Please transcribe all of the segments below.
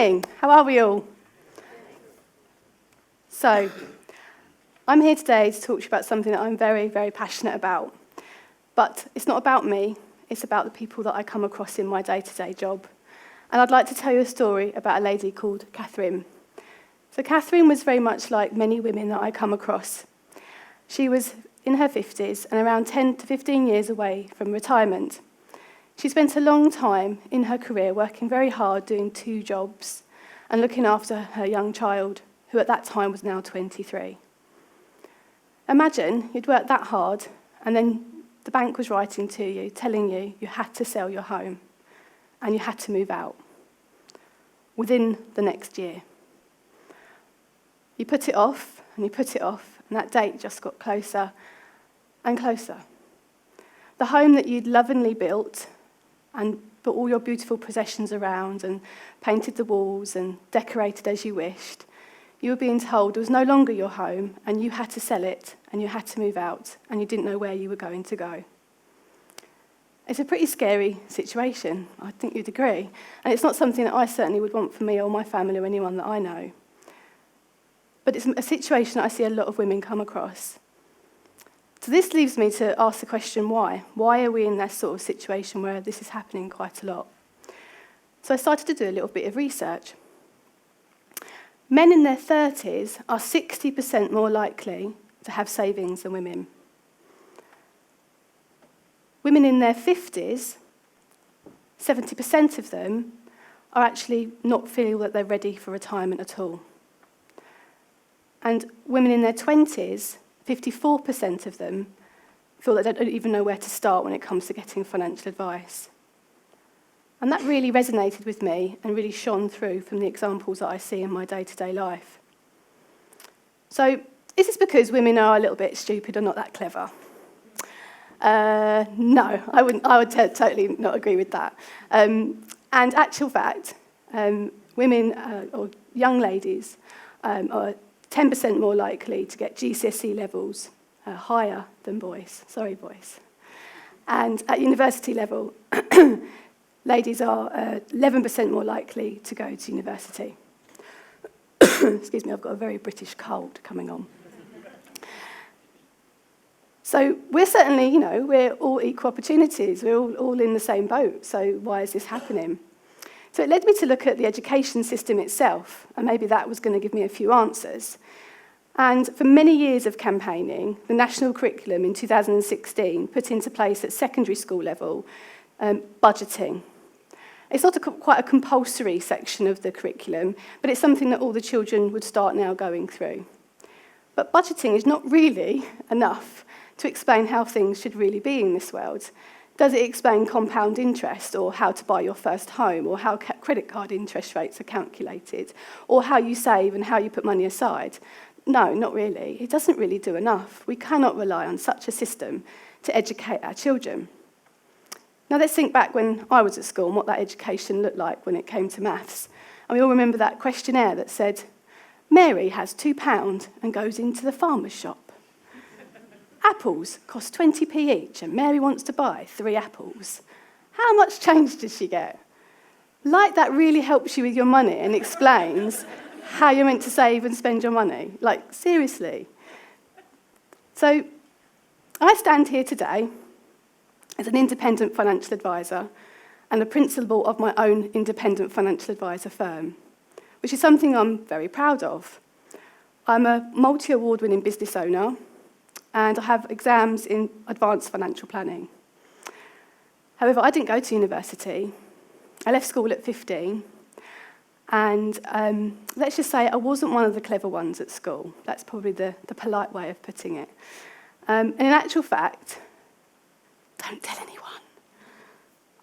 morning. How are we all? So, I'm here today to talk to you about something that I'm very, very passionate about. But it's not about me, it's about the people that I come across in my day-to-day job. And I'd like to tell you a story about a lady called Catherine. So Catherine was very much like many women that I come across. She was in her 50s and around 10 to 15 years away from retirement. She spent a long time in her career working very hard, doing 2 jobs and looking after her young child, who at that time was now 23. Imagine you'd worked that hard and then the bank was writing to you, telling you you had to sell your home and you had to move out within the next year. You put it off and you put it off, and that date just got closer and closer. The home that you'd lovingly built and put all your beautiful possessions around and painted the walls and decorated as you wished, you were being told it was no longer your home and you had to sell it and you had to move out and you didn't know where you were going to go. It's a pretty scary situation, I think you'd agree, and it's not something that I certainly would want for me or my family or anyone that I know. But it's a situation that I see a lot of women come across. So this leaves me to ask the question, why? Why are we in that sort of situation where this is happening quite a lot? So I started to do a little bit of research. Men in their 30s are 60% more likely to have savings than women. Women in their 50s, 70% of them are actually not feeling that they're ready for retirement at all. And women in their 20s, 54% of them feel that they don't even know where to start when it comes to getting financial advice. And that really resonated with me and really shone through from the examples that I see in my day-to-day life. So, is this because women are a little bit stupid or not that clever? No, I would totally not agree with that. And actual fact, women or young ladies are 10% more likely to get GCSE levels higher than boys. Sorry, boys. And at university level, ladies are 11% more likely to go to university. Excuse me, I've got a very British cold coming on. So we're certainly, we're all equal opportunities. We're all in the same boat. So why is this happening? So it led me to look at the education system itself, and maybe that was going to give me a few answers. And for many years of campaigning, the national curriculum in 2016 put into place at secondary school level budgeting. It's not quite a compulsory section of the curriculum, but it's something that all the children would start now going through. But budgeting is not really enough to explain how things should really be in this world. Does it explain compound interest, or how to buy your first home, or how credit card interest rates are calculated, or how you save and how you put money aside? No, not really. It doesn't really do enough. We cannot rely on such a system to educate our children. Now let's think back when I was at school and what that education looked like when it came to maths. And we all remember that questionnaire that said, Mary has £2 and goes into the farmer's shop. Apples cost 20p each and Mary wants to buy 3 apples. How much change does she get? Like that really helps you with your money and explains how you're meant to save and spend your money. Like, seriously. So, I stand here today as an independent financial advisor and a principal of my own independent financial advisor firm, which is something I'm very proud of. I'm a multi-award-winning business owner, and I have exams in advanced financial planning. However, I didn't go to university. I left school at 15, and let's just say I wasn't one of the clever ones at school. That's probably the polite way of putting it. And in actual fact, don't tell anyone,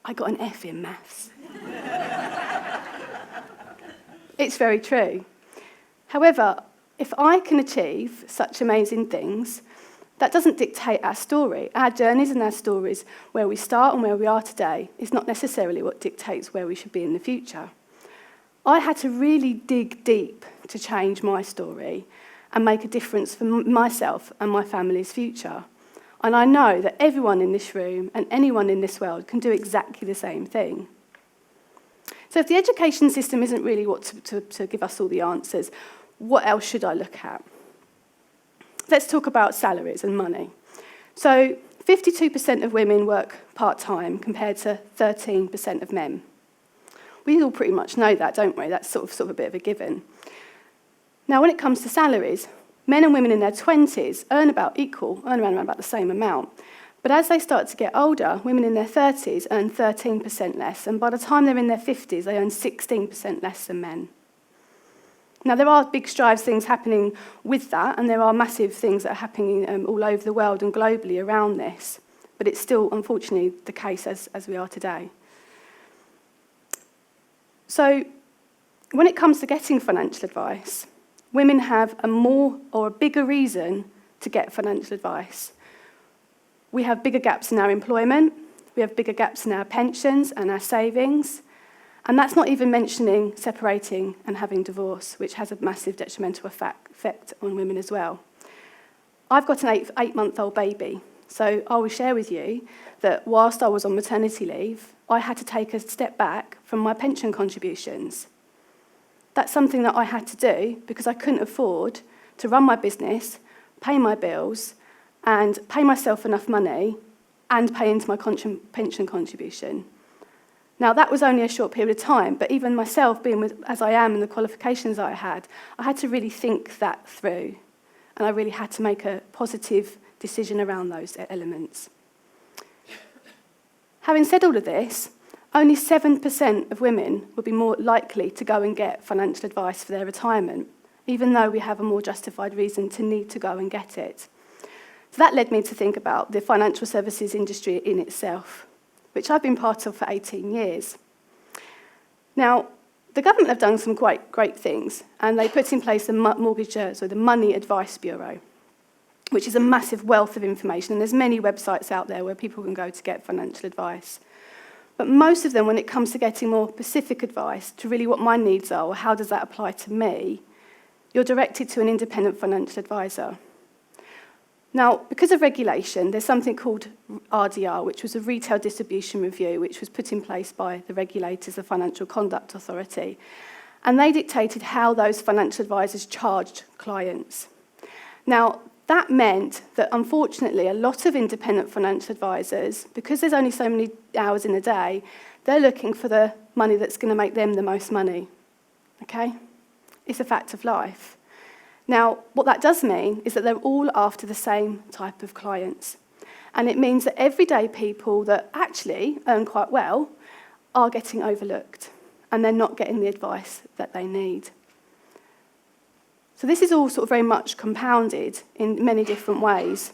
I got an F in maths. It's very true. However, if I can achieve such amazing things, that doesn't dictate our story. Our journeys and our stories, where we start and where we are today, is not necessarily what dictates where we should be in the future. I had to really dig deep to change my story and make a difference for myself and my family's future. And I know that everyone in this room and anyone in this world can do exactly the same thing. So if the education system isn't really what to give us all the answers, what else should I look at? Let's talk about salaries and money. So 52% of women work part-time compared to 13% of men. We all pretty much know that, don't we? That's sort of a bit of a given. Now, when it comes to salaries, men and women in their 20s earn around about the same amount. But as they start to get older, women in their 30s earn 13% less, and by the time they're in their 50s, they earn 16% less than men. Now, there are big things happening with that, and there are massive things that are happening all over the world and globally around this, but it's still, unfortunately, the case as we are today. So, when it comes to getting financial advice, women have a bigger reason to get financial advice. We have bigger gaps in our employment, we have bigger gaps in our pensions and our savings, and that's not even mentioning separating and having divorce, which has a massive detrimental effect on women as well. I've got an 8-month-old baby, so I will share with you that whilst I was on maternity leave, I had to take a step back from my pension contributions. That's something that I had to do because I couldn't afford to run my business, pay my bills, and pay myself enough money and pay into my pension contribution. Now, that was only a short period of time, but even myself, being as I am and the qualifications I had to really think that through, and I really had to make a positive decision around those elements. Having said all of this, only 7% of women would be more likely to go and get financial advice for their retirement, even though we have a more justified reason to need to go and get it. So that led me to think about the financial services industry in itself, which I've been part of for 18 years. Now, the government have done some great things, and they put in place the Money Advice Bureau, which is a massive wealth of information, and there's many websites out there where people can go to get financial advice. But most of them, when it comes to getting more specific advice to really what my needs are or how does that apply to me, you're directed to an independent financial advisor. Now, because of regulation, there's something called RDR, which was a Retail Distribution Review, which was put in place by the regulators, the Financial Conduct Authority. And they dictated how those financial advisors charged clients. Now, that meant that, unfortunately, a lot of independent financial advisors, because there's only so many hours in a day, they're looking for the money that's going to make them the most money. Okay? It's a fact of life. Now, what that does mean is that they're all after the same type of clients. And it means that everyday people that actually earn quite well are getting overlooked, and they're not getting the advice that they need. So this is all sort of very much compounded in many different ways.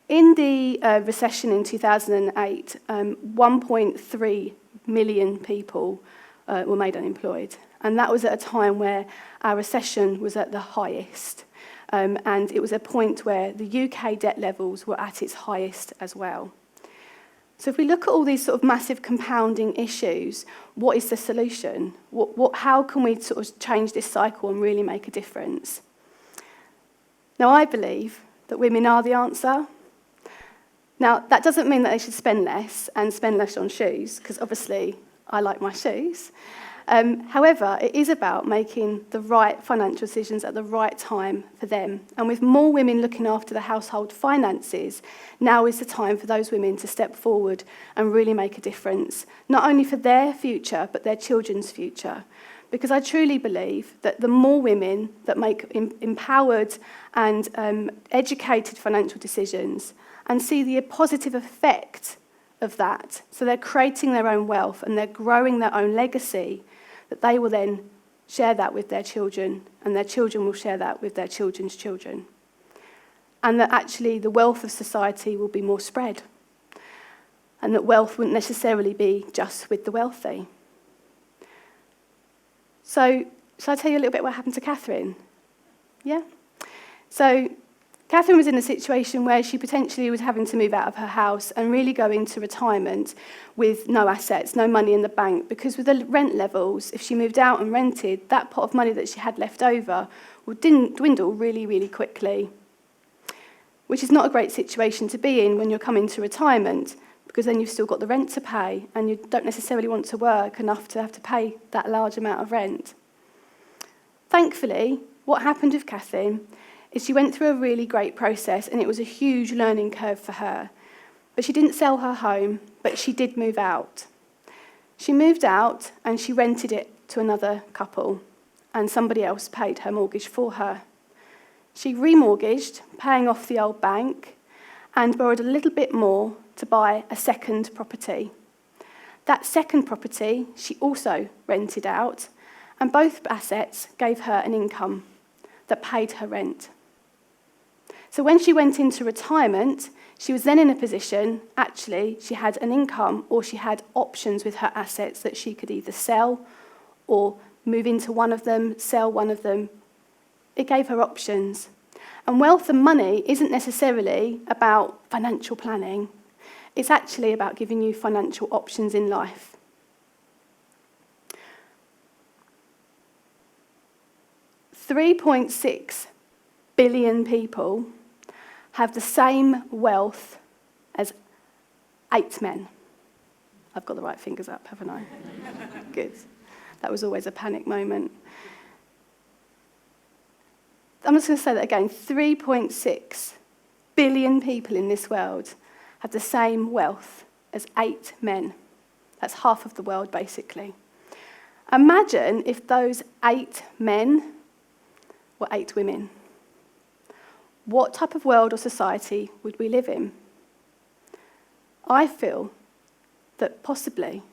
In the recession in 2008, 1.3 million people were made unemployed. And that was at a time where our recession was at the highest. And it was a point where the UK debt levels were at its highest as well. So if we look at all these sort of massive compounding issues, what is the solution? How can we sort of change this cycle and really make a difference? Now, I believe that women are the answer. Now, that doesn't mean that they should spend less and spend less on shoes, because obviously I like my shoes. However, it is about making the right financial decisions at the right time for them. And with more women looking after the household finances, now is the time for those women to step forward and really make a difference, not only for their future, but their children's future. Because I truly believe that the more women that make empowered and educated financial decisions and see the positive effect of that, so they're creating their own wealth and they're growing their own legacy, that they will then share that with their children, and their children will share that with their children's children. And that actually the wealth of society will be more spread, and that wealth wouldn't necessarily be just with the wealthy. So, shall I tell you a little bit what happened to Catherine? Yeah? So, Catherine was in a situation where she potentially was having to move out of her house and really go into retirement with no assets, no money in the bank, because with the rent levels, if she moved out and rented, that pot of money that she had left over would dwindle really, really quickly, which is not a great situation to be in when you're coming to retirement. because then you've still got the rent to pay and you don't necessarily want to work enough to have to pay that large amount of rent. Thankfully, what happened with Kathleen is she went through a really great process, and it was a huge learning curve for her. But she didn't sell her home, but she did move out. She moved out and she rented it to another couple, and somebody else paid her mortgage for her. She remortgaged, paying off the old bank, and borrowed a little bit more to buy a second property. That second property she also rented out, and both assets gave her an income that paid her rent. So when she went into retirement, she was then in a position, actually, she had an income or she had options with her assets that she could either sell or move into one of them, sell one of them. It gave her options. And wealth and money isn't necessarily about financial planning. It's actually about giving you financial options in life. $3.6 billion people have the same wealth as 8 men. I've got the right fingers up, haven't I? Good. That was always a panic moment. I'm just going to say that again. 3.6 billion people in this world have the same wealth as 8 men. That's half of the world, basically. Imagine if those 8 men were 8 women. What type of world or society would we live in? I feel that possibly,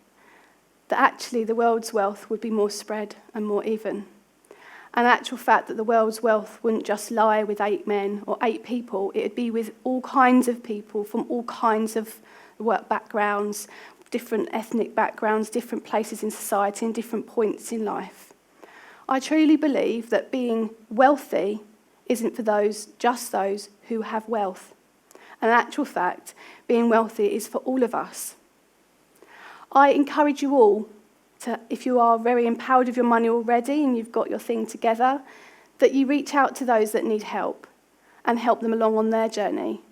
that actually the world's wealth would be more spread and more even. And actual fact that the world's wealth wouldn't just lie with 8 men or 8 people, it would be with all kinds of people from all kinds of work backgrounds, different ethnic backgrounds, different places in society and different points in life. I truly believe that being wealthy isn't for just those who have wealth. And in actual fact, being wealthy is for all of us. I encourage you all to, if you are very empowered with your money already and you've got your thing together, that you reach out to those that need help and help them along on their journey.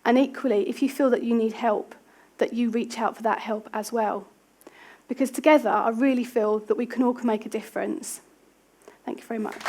And equally, if you feel that you need help, that you reach out for that help as well. Because together, I really feel that we can all make a difference. Thank you very much.